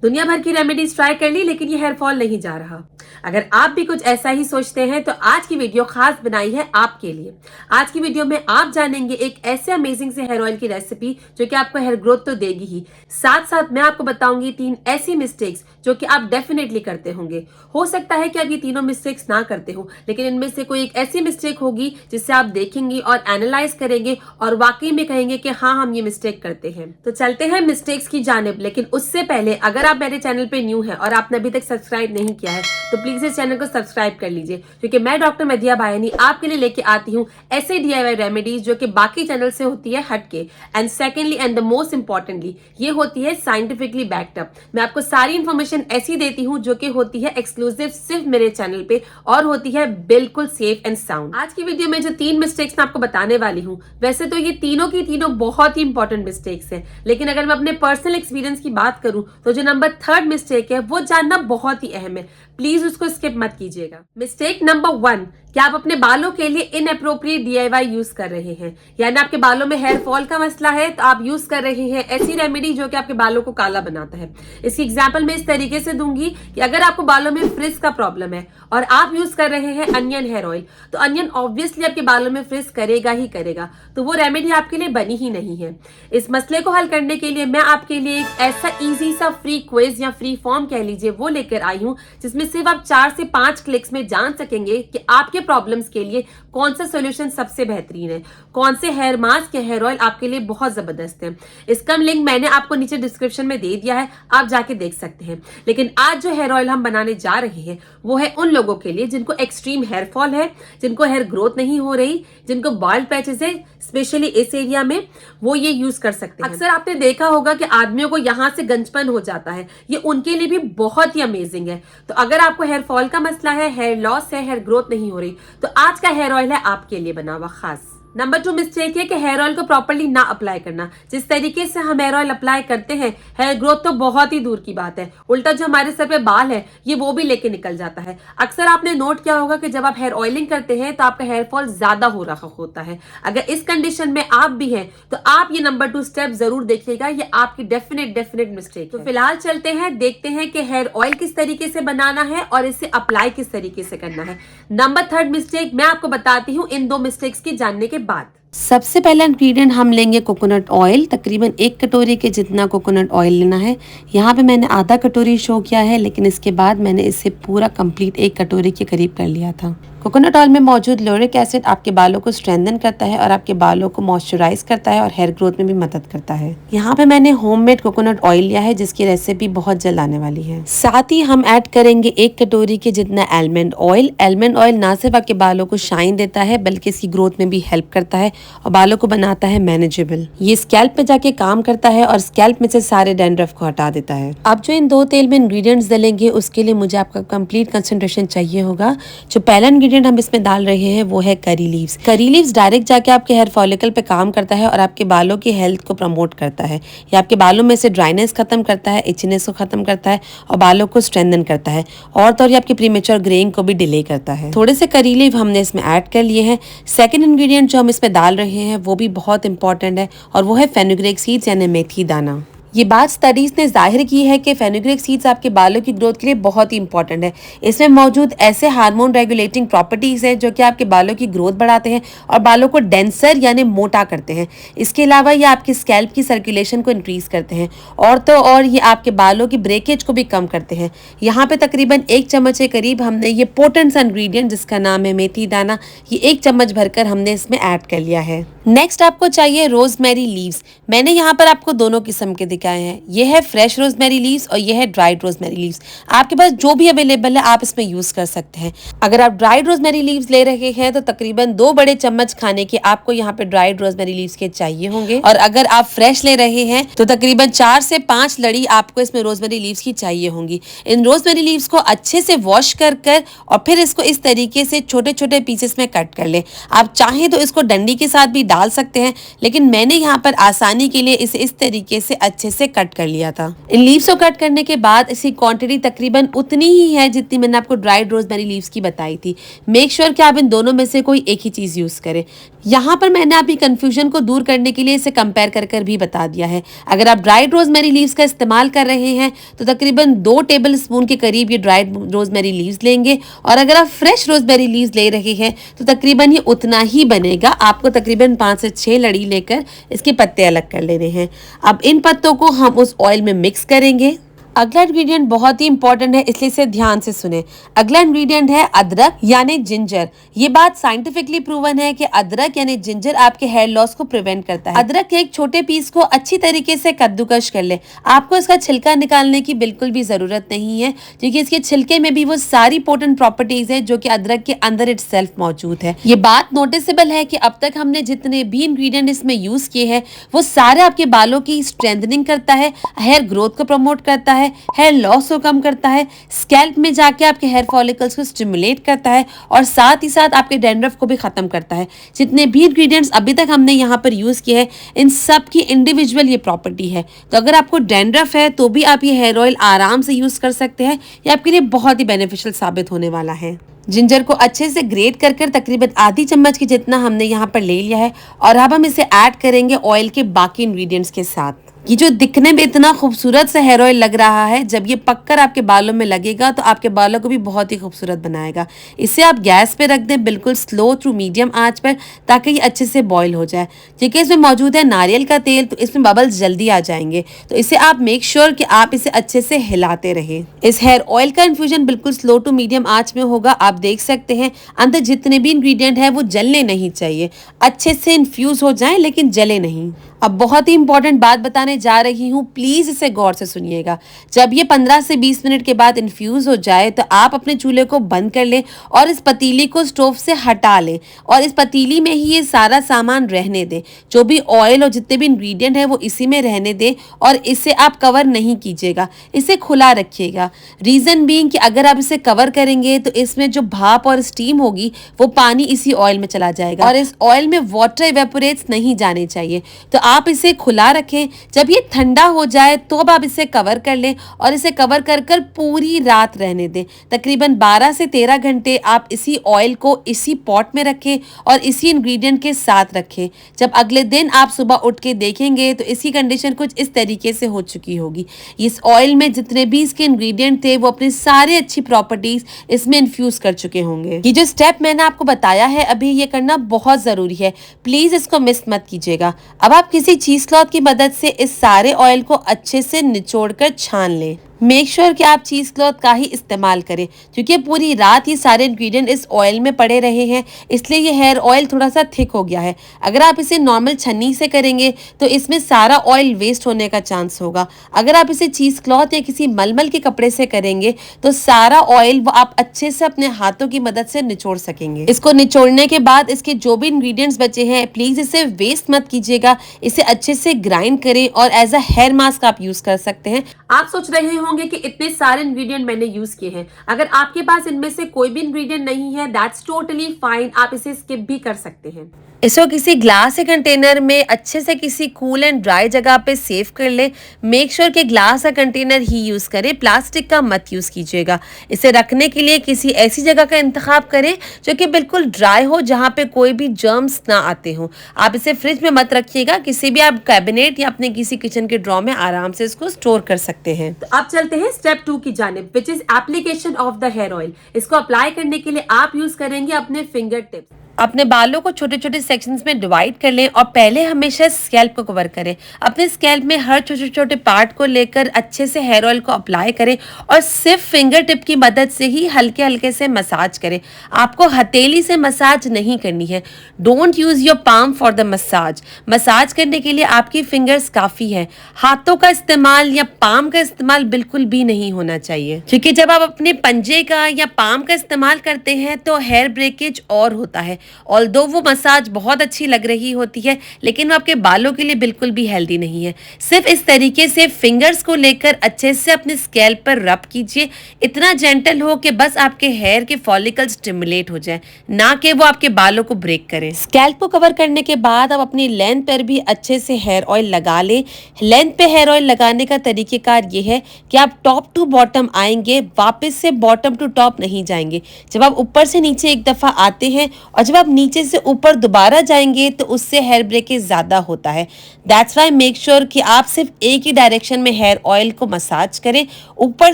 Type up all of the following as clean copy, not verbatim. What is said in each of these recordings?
दुनिया भर की रेमेडीज ट्राई कर ली लेकिन ये हेयर फॉल नहीं जा रहा। अगर आप भी कुछ ऐसा ही सोचते हैं तो आज की वीडियो खास बनाई है आपके लिए। आज की वीडियो में आप जानेंगे एक ऐसे अमेजिंग से हेयर ऑयल की रेसिपी जो कि आपको हेयर ग्रोथ तो देगी ही, साथ साथ मैं आपको बताऊंगी 3 ऐसी मिस्टेक्स जो कि आप डेफिनेटली करते होंगे। हो सकता है कि आप ये तीनों मिस्टेक्स ना करते हो, लेकिन इनमें से कोई एक ऐसी मिस्टेक होगी जिससे आप देखेंगे और एनालाइज करेंगे और वाकई में कहेंगे कि हाँ, हम ये मिस्टेक करते हैं। तो चलते हैं मिस्टेक्स की जानिब, लेकिन उससे पहले अगर आप मेरे चैनल पे न्यू है और आपने अभी तक सब्सक्राइब नहीं किया है तो प्लीज इस चैनल को सब्सक्राइब कर लीजिए, क्योंकि मैं डॉक्टर मदिया बायनी आपके लिए लेके आती हूँ ऐसे DIY रेमेडीज जो कि बाकी चैनल से होती है हटके। And secondly and the most importantly, ये होती है साइंटिफिकली बैक्ड अप। मैं आपको सारी इंफॉर्मेशन ऐसी देती हूँ जो कि होती है एक्सक्लूसिव सिर्फ मेरे चैनल पे और होती है बिल्कुल सेफ एंड साउंड। आज की वीडियो में जो 3 मिस्टेक्स मैं आपको बताने वाली हूँ, वैसे तो ये तीनों की तीनों बहुत ही इंपॉर्टेंट मिस्टेक्स हैं, लेकिन अगर मैं अपने पर्सनल एक्सपीरियंस की बात करूं तो जो नंबर 3rd मिस्टेक है वो जानना बहुत ही अहम है। प्लीज उसको स्किप मत कीजिएगा। मिस्टेक नंबर 1, क्या आप अपने बालों के लिए इनअप्रोप्रिएट DIY यूज कर रहे हैं, यानी आपके बालों में हेयर फॉल का मसला है तो आप यूज कर रहे हैं ऐसी रेमेडी जो कि आपके बालों को काला बनाता है। इसकी एग्जांपल मैं इस तरीके से दूंगी कि अगर आपको बालों में फ्रिज का प्रॉब्लम है और आप यूज कर रहे हैं अनियन हेयर ऑयल, तो अनियन ऑब्वियसली आपके बालों में फ्रिज करेगा ही करेगा, तो वो रेमेडी आपके लिए बनी ही नहीं है। इस मसले को हल करने के लिए मैं आपके लिए एक ऐसा इजी सा फ्री क्विज या फ्री फॉर्म कह लीजिए वो लेकर आई हूं, जिसमें सिर्फ आप 4 से 5 क्लिक्स में जान सकेंगे कि आपके प्रॉब्लम्स के लिए कौन सा सॉल्यूशन सबसे बेहतरीन है, कौन से हेयर मास्क या हेयर ऑयल आपके लिए बहुत जबरदस्त है। इसका लिंक मैंने आपको नीचे डिस्क्रिप्शन में दे दिया है, आप जाके देख सकते हैं। लेकिन आज जो हेयर ऑयल हम बनाने जा रहे हैं वो है उन लोगों के लिए जिनको एक्सट्रीम हेयर फॉल है, जिनको हेयर ग्रोथ नहीं हो रही, जिनको बाल्ड पैचेस है, स्पेशली इस एरिया में, वो ये यूज कर सकते हैं। अक्सर आपने देखा होगा कि आदमियों को यहाँ से गंजपन हो जाता है, ये उनके लिए भी बहुत ही अमेजिंग है। तो अगर आपको हेयर फॉल का मसला है, हेयर लॉस है, हेयर ग्रोथ नहीं हो रही, तो आज का हेयर ऑयल है आपके लिए बना हुआ खास। नंबर 2 मिस्टेक है कि हेयर ऑयल को प्रॉपर्ली ना अप्लाई करना। जिस तरीके से हम हेयर ऑयल अप्लाई करते हैं, हेयर ग्रोथ तो बहुत ही दूर की बात है, उल्टा जो हमारे सर पे बाल है ये वो भी लेके निकल जाता है। अक्सर आपने नोट किया होगा कि जब आप हेयर ऑयलिंग करते हैं तो आपका हेयर फॉल ज्यादा हो रहा होता है। अगर इस कंडीशन में आप भी हैं तो आप ये नंबर 2 स्टेप जरूर देखिएगा, ये आपकी डेफिनेट मिस्टेक। तो फिलहाल चलते हैं, देखते हैं कि हेयर ऑयल किस तरीके से बनाना है और इसे अप्लाई किस तरीके से करना है। नंबर 3rd मिस्टेक मैं आपको बताती हूँ इन 2 मिस्टेक्स की जानने के बाद। सबसे पहला इंग्रेडिएंट हम लेंगे कोकोनट ऑयल। तकरीबन 1 कटोरी के जितना कोकोनट ऑयल लेना है। यहाँ पे मैंने आधा कटोरी शो किया है, लेकिन इसके बाद मैंने इसे पूरा कंप्लीट 1 कटोरी के करीब कर लिया था। कोकोनट ऑयल में मौजूद लोरिक एसिड आपके बालों को स्ट्रेंथन करता है और आपके बालों को मॉइस्चराइज करता है और हेयर ग्रोथ में भी मदद करता है। यहाँ पे मैंने होममेड कोकोनट ऑयल लिया है जिसकी रेसिपी बहुत जल्द आने वाली है। साथ ही हम ऐड करेंगे 1 कटोरी के जितना आलमंड ऑयल। आलमंड ऑयल ना सिर्फ आपके बालों को शाइन देता है बल्कि इसकी ग्रोथ में भी हेल्प करता है और बालों को बनाता है मैनेजेबल। ये स्कैल्प पे जाके काम करता है और स्कैल्प में से सारे डैंड्रफ को हटा देता है। अब जो इन 2 तेल में इंग्रेडिएंट्स डलेंगे उसके लिए मुझे आपका कंप्लीट कंसंट्रेशन चाहिए होगा। जो पहला इंग्रेडिएंट हम इसमें डाल रहे हैं वो है curry leaves. Curry leaves direct जाके आपके हेयर फॉलिकल पे काम करता है और आपके बालों की हेल्थ को प्रमोट करता है। ये आपके बालों में से ड्राइनेस खत्म करता है, इचनेस को खत्म करता है और बालों को स्ट्रेंथन करता है, और तो और ये आपकी प्रीमेच्योर ग्रेइंग को भी डिले करता है। थोड़े से करी लीव हमने इसमें ऐड कर लिए हैं। सेकेंड इंग्रेडिएंट जो हम इसमें डाल रहे हैं वो भी बहुत इंपॉर्टेंट है और वो है फेनुग्रीक सीड्स यानी मेथी दाना। ये बात स्टडीज ने जाहिर की है कि फेनुग्रीक सीड्स आपके बालों की ग्रोथ के लिए बहुत ही इंपॉर्टेंट है। इसमें मौजूद ऐसे हार्मोन रेगुलेटिंग प्रॉपर्टीज है जो कि आपके बालों की ग्रोथ बढ़ाते हैं और बालों को डेंसर यानी मोटा करते हैं। इसके अलावा ये आपके स्कैल्प की सर्कुलेशन को इंक्रीज करते हैं और तो और ये आपके बालों की ब्रेकेज को भी कम करते हैं। यहाँ पे तकरीबन 1 चम्मच के करीब हमने ये पोटेंट इंग्रेडिएंट जिसका नाम है मेथी दाना, ये 1 चम्मच भरकर हमने इसमें ऐड कर लिया है। नेक्स्ट आपको चाहिए रोजमेरी लीव्स। मैंने यहाँ पर आपको दोनों किस्म के दिखाए हैं। ये है फ्रेश रोजमेरी लीव्स और ये है ड्राइड रोजमेरी लीव्स। आपके पास जो भी अवेलेबल है आप इसमें यूज कर सकते हैं। अगर आप ड्राइड रोजमेरी लीव्स ले रहे हैं तो तकरीबन 2 बड़े चम्मच खाने के आपको यहाँ पे ड्राइड रोजमेरी लीव्स के चाहिए होंगे, और अगर आप फ्रेश ले रहे हैं तो तकरीबन 4 से 5 लड़ी आपको इसमें रोजमेरी लीव्स की चाहिए होंगी। इन रोजमेरी लीव्स को अच्छे से वॉश कर और फिर इसको इस तरीके से छोटे छोटे पीसेस में कट कर लें। आप चाहें तो इसको डंडी के साथ भी डाल सकते हैं, लेकिन मैंने यहाँ पर आसानी के लिए इसे इस तरीके से अच्छे अच्छे से कट कर लिया था। इन लीव्स को कट करने के बाद इसकी क्वांटिटी तकरीबन उतनी ही है जितनी मैंने आपको ड्राइड रोजमेरी लीव्स की बताई थी। मेक श्योर कि आप इन दोनों में से कोई एक ही चीज यूज करें। यहाँ पर मैंने आपकी कंफ्यूजन को दूर करने के लिए इसे कंपेयर कर भी बता दिया है। अगर आप ड्राइड रोजमेरी लीव्स का इस्तेमाल कर रहे हैं तो तकरीबन 2 टेबल स्पून के करीब ये ड्राइड रोजमेरी लीव्स लेंगे, और अगर आप फ्रेश रोजमेरी लीव्स ले रहे हैं तो तकरीबन ये उतना ही बनेगा। आपको तकरीबन 5 से 6 लड़ी लेकर इसके पत्ते अलग कर लेने हैं। अब इन पत्तों को हम उस ऑयल में मिक्स करेंगे। अगला इंग्रेडिएंट बहुत ही इंपॉर्टेंट है, इसलिए इसे ध्यान से सुने। अगला इंग्रेडिएंट है अदरक यानी जिंजर। ये बात साइंटिफिकली प्रूवन है कि अदरक यानी जिंजर आपके हेयर लॉस को प्रिवेंट करता है। अदरक के एक छोटे पीस को अच्छी तरीके से कद्दूकश कर ले। आपको इसका छिलका निकालने की बिल्कुल भी जरूरत नहीं है, क्योंकि इसके छिलके में भी वो सारी पोटेंट प्रॉपर्टीज है जो कि अदरक के अंदर इटसेल्फ मौजूद है। ये बात नोटिसेबल है कि अब तक हमने जितने भी इंग्रेडिएंट इसमें यूज किए हैं वो सारे आपके बालों की स्ट्रेंथनिंग करता है, हेयर ग्रोथ को प्रमोट करता है, हेयर लॉस को कम करता है, स्कैल्प में जाके आपके हेयर फॉलिकल्स को स्टिमुलेट करता है, और साथ ही साथ आपके डैंड्रफ को भी खत्म करता है। जितने भी इंग्रेडिएंट्स अभी तक हमने यहाँ पर यूज किए हैं इन सब की इंडिविजुअल ये प्रॉपर्टी है। तो अगर आपको डैंड्रफ है तो भी आप ये हेयर ऑयल आराम से यूज कर सकते हैं। ये आपके लिए बहुत ही बेनिफिशियल साबित होने वाला है। जिंजर को अच्छे से ग्रेट कर तकरीबन आधी चम्मच की जितना हमने यहाँ पर ले लिया है, और अब हम इसे ऐड करेंगे ऑयल के बाकी इंग्रेडिएंट्स के साथ। ये जो दिखने में इतना खूबसूरत सा हेयर ऑयल लग रहा है, जब ये पककर आपके बालों में लगेगा तो आपके बालों को भी बहुत ही खूबसूरत बनाएगा। इसे आप गैस पे रख दें बिल्कुल स्लो थ्रू मीडियम आंच पर, ताकि ये अच्छे से बॉईल हो जाए। क्योंकि इसमें मौजूद है नारियल का तेल, तो इसमें बबल्स जल्दी आ जाएंगे। तो इसे आप मेक श्योर कि आप इसे अच्छे से हिलाते रहें। इस हेयर ऑयल का इन्फ्यूजन बिल्कुल स्लो टू मीडियम आंच में होगा। आप देख सकते हैं अंदर जितने भी इंग्रेडिएंट है वो जलने नहीं चाहिए, अच्छे से इन्फ्यूज हो जाए लेकिन जले नहीं। अब बहुत ही इंपॉर्टेंट बात बताने जा रही हूँ, प्लीज इसे गौर से सुनिएगा। जब ये 15 से 20 मिनट के बाद इन्फ्यूज हो जाए तो आप अपने चूल्हे को बंद कर लें और इस पतीली को स्टोव से हटा लें, और इस पतीली में ही ये सारा सामान रहने दें। जो भी ऑयल और जितने भी इंग्रेडिएंट है वो इसी में रहने दें, और इसे आप कवर नहीं कीजिएगा, इसे खुला रखिएगा। रीजन बीइंग कि अगर आप इसे कवर करेंगे तो इसमें जो भाप और स्टीम होगी वो पानी इसी ऑयल में चला जाएगा, और इस ऑयल में वाटर इवेपोरेट्स नहीं जाने चाहिए। तो आप इसे खुला रखें। जब ये ठंडा हो जाए तो अब आप इसे कवर कर लें, और इसे कवर कर पूरी रात रहने दें। तकरीबन 12 से 13 घंटे आप इसी ऑयल को इसी पॉट में रखें और इसी इंग्रेडिएंट के साथ रखें। जब अगले दिन आप सुबह उठ के देखेंगे तो इसकी कंडीशन कुछ इस तरीके से हो चुकी होगी। इस ऑयल में जितने भी इसके इंग्रेडिएंट थे वो अपनी सारी अच्छी प्रॉपर्टीज इसमें इन्फ्यूज कर चुके होंगे। ये जो स्टेप मैंने आपको बताया है अभी, ये करना बहुत जरूरी है, प्लीज इसको मिस मत कीजिएगा। अब आप किसी चीज क्लॉथ की मदद से इस सारे ऑयल को अच्छे से निचोड़कर छान लें। मेक श्योर कि आप चीज क्लॉथ का ही इस्तेमाल करें, क्योंकि पूरी रात ये सारे इंग्रेडिएंट इस ऑयल में पड़े रहे हैं, इसलिए ये हेयर ऑयल थोड़ा सा थिक हो गया है। अगर आप इसे नॉर्मल छन्नी से करेंगे तो इसमें सारा ऑयल वेस्ट होने का चांस होगा। अगर आप इसे चीज क्लॉथ या किसी मलमल के कपड़े से करेंगे तो सारा ऑयल वो आप अच्छे से अपने हाथों की मदद से निचोड़ सकेंगे। इसको निचोड़ने के बाद इसके जो भी इंग्रेडिएंट्स बचे हैं प्लीज इसे वेस्ट मत कीजिएगा, इसे अच्छे से ग्राइंड करें और एज अ हेयर मास्क आप यूज कर सकते हैं। आप सोच रहे होंगे कि इतने सारे इंग्रेडिएंट मैंने यूज किए हैं, अगर आपके पास इनमें से कोई भी इंग्रेडिएंट नहीं है दैट्स टोटली फाइन, आप इसे स्किप भी कर सकते हैं। इसको किसी ग्लास के कंटेनर में अच्छे से किसी कूल एंड ड्राई जगह पे सेव कर ले। मेक श्योर कि ग्लास का कंटेनर ही यूज करें, प्लास्टिक का मत यूज कीजिएगा। इसे रखने के लिए किसी ऐसी जगह का इंतखाब करें जो कि बिल्कुल ड्राई हो, जहाँ पे कोई भी जर्म्स ना आते हो। आप इसे फ्रिज में मत रखिएगा, किसी भी आप कैबिनेट या अपने किसी किचन के ड्रॉ में आराम से इसको स्टोर कर सकते हैं। तो अब चलते हैं स्टेप 2 की जानिब, which is application of the hair oil. इसको अप्लाई करने के लिए आप यूज करेंगे अपने फिंगर टिप्स। अपने बालों को छोटे छोटे सेक्शंस में डिवाइड कर लें और पहले हमेशा स्कैल्प को कवर करें। अपने स्कैल्प में हर छोटे छोटे पार्ट को लेकर अच्छे से हेयर ऑयल को अप्लाई करें और सिर्फ फिंगर टिप की मदद से ही हल्के हल्के से मसाज करें। आपको हथेली से मसाज नहीं करनी है। Don't use your palm for the massage. Massage करने के लिए आपकी फिंगर्स काफी है। हाथों का इस्तेमाल या पाम का इस्तेमाल बिल्कुल भी नहीं होना चाहिए, क्योंकि जब आप अपने पंजे का या पाम का इस्तेमाल करते हैं तो हेयर ब्रेकेज और होता है। ऑल्दो वो मसाज बहुत अच्छी लग रही होती है, लेकिन वो आपके बालों के लिए बिल्कुल भी हेल्दी नहीं है। सिर्फ इस तरीके से फिंगर्स को लेकर अच्छे से अपने स्कैल्प पर रब कीजिए, इतना जेंटल हो कि बस आपके हेयर के फॉलिकल स्टिमुलेट हो जाए, ना कि वो आपके बालों को ब्रेक करें। स्कैल्प को कवर करने के बाद आप अपनी लेंथ पर भी अच्छे से हेयर ऑयल लगा लें। लेंथ पे हेयर ऑयल लगाने का तरीकेकार ये है कि आप टॉप टू बॉटम आएंगे, वापस से बॉटम टू टॉप नहीं जाएंगे। जब आप ऊपर से नीचे एक दफ़ा आते हैं और जब आप नीचे से ऊपर दोबारा जाएंगे तो उससे हेयर ब्रेकेज ज़्यादा होता है। दैट्स वाई मेक श्योर कि आप सिर्फ एक ही डायरेक्शन में हेयर ऑयल को मसाज करें, ऊपर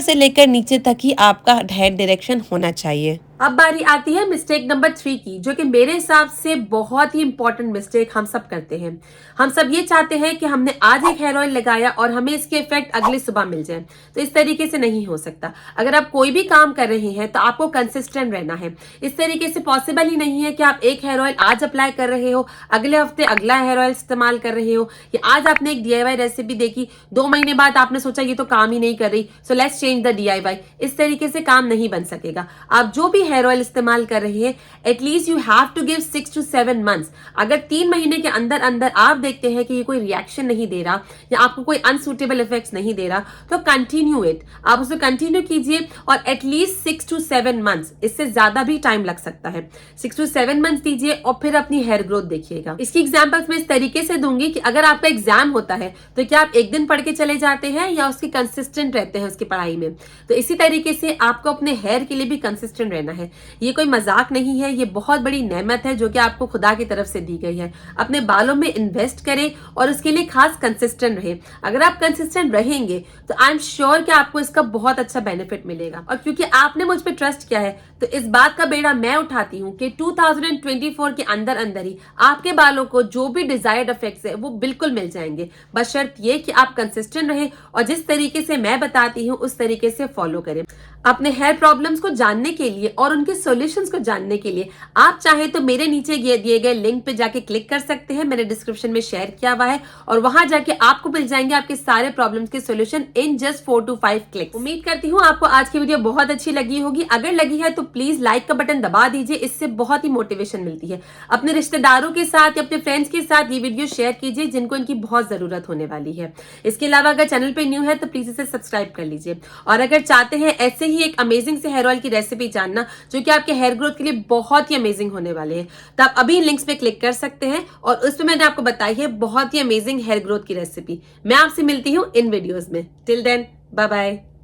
से लेकर नीचे तक ही आपका हेयर डायरेक्शन होना चाहिए। अब बारी आती है मिस्टेक नंबर 3 की, जो कि मेरे हिसाब से बहुत ही इंपॉर्टेंट मिस्टेक हम सब करते हैं। हम सब ये चाहते हैं कि हमने आज एक हेयर ऑयल लगाया और हमें इसके इफेक्ट अगली सुबह मिल जाए। तो इस तरीके से नहीं हो सकता। अगर आप कोई भी काम कर रहे हैं तो आपको कंसिस्टेंट रहना है। इस तरीके से पॉसिबल ही नहीं है कि आप एक हेयर ऑयल आज अप्लाई कर रहे हो, अगले हफ्ते अगला हेयर ऑयल इस्तेमाल कर रहे हो, या आज आपने एक DIY रेसिपी देखी, 2 महीने बाद आपने सोचा ये तो काम ही नहीं कर रही, so let's change the DIY। इस तरीके से काम नहीं बन सकेगा। आप जो भी हेयर ऑयल इस्तेमाल कर रहे हैं, at least you have to give 6 to 7 months। अगर 3 महीने के अंदर अंदर आप देखते हैं कि ये कोई रिएक्शन नहीं दे रहा या आपको कोई अनसूटेबल इफेक्ट्स नहीं दे रहा, तो कंटिन्यू इट, आप उसे कंटिन्यू कीजिए और एटलीस्ट 6 to 7 months, इससे ज्यादा भी टाइम लग सकता है। 6 to 7 months दीजिए और फिर अपनी हेयर ग्रोथ देखिएगा। इसकी एग्जांपल्स मैं इस तरीके से दूंगी कि अगर आपका एग्जाम होता है तो क्या आप एक दिन पढ़ के चले जाते हैं या उसकी कंसिस्टेंट रहते हैं उसकी पढ़ाई में। तो इसी तरीके से आपको अपने हेयर के लिए भी कंसिस्टेंट रहना है। ये कोई मजाक नहीं है, ये बहुत बड़ी नेमत है जो कि आपको खुदा की तरफ से दी गई है। अपने बालों में इन्वेस्ट करें और उसके लिए खास कंसिस्टेंट रहे। अगर आप कंसिस्टेंट रहेंगे तो आई एम श्योर कि आपको इसका बहुत अच्छा बेनिफिट मिलेगा। और क्योंकि आपने मुझ पर ट्रस्ट किया है तो इस बात का बेड़ा मैं उठाती हूँ कि 2024 के अंदर अंदर ही आपके बालों को जो भी डिजायर्ड इफेक्ट्स है वो बिल्कुल मिल जाएंगे। बशर्त ये कि आप कंसिस्टेंट रहे और जिस तरीके से मैं बताती हूँ उस तरीके से फॉलो करें। अपने हेयर प्रॉब्लम्स को जानने के लिए और उनके सॉल्यूशंस को जानने के लिए आप चाहे तो मेरे नीचे दिए गए लिंक पे जाके क्लिक कर सकते हैं, मैंने डिस्क्रिप्शन में शेयर किया हुआ है, और वहां जाके आपको मिल जाएंगे आपके सारे प्रॉब्लम्स के solution in just 4 to 5 clicks. उम्मीद करती हूँ आपको आज की वीडियो बहुत अच्छी लगी होगी। अगर लगी है तो प्लीज लाइक का बटन दबा दीजिए, इससे बहुत ही मोटिवेशन मिलती है। अपने रिश्तेदारों के साथ या अपने फ्रेंड्स के साथ ये वीडियो शेयर कीजिए जिनको इनकी बहुत जरूरत होने वाली है। इसके अलावा अगर चैनल पे न्यू है तो प्लीज इसे सब्सक्राइब कर लीजिए, और अगर चाहते हैं ऐसे ही एक अमेजिंग से हेयर ऑयल की रेसिपी जानना जो कि आपके हेयर ग्रोथ के लिए बहुत ही अमेजिंग होने वाले हैं, तो आप अभी लिंक्स पे क्लिक कर सकते हैं और उसमें मैंने आपको बताई है बहुत ही अमेजिंग हेयर ग्रोथ की रेसिपी। मैं आपसे मिलती हूँ इन वीडियोस में। Till then, bye bye.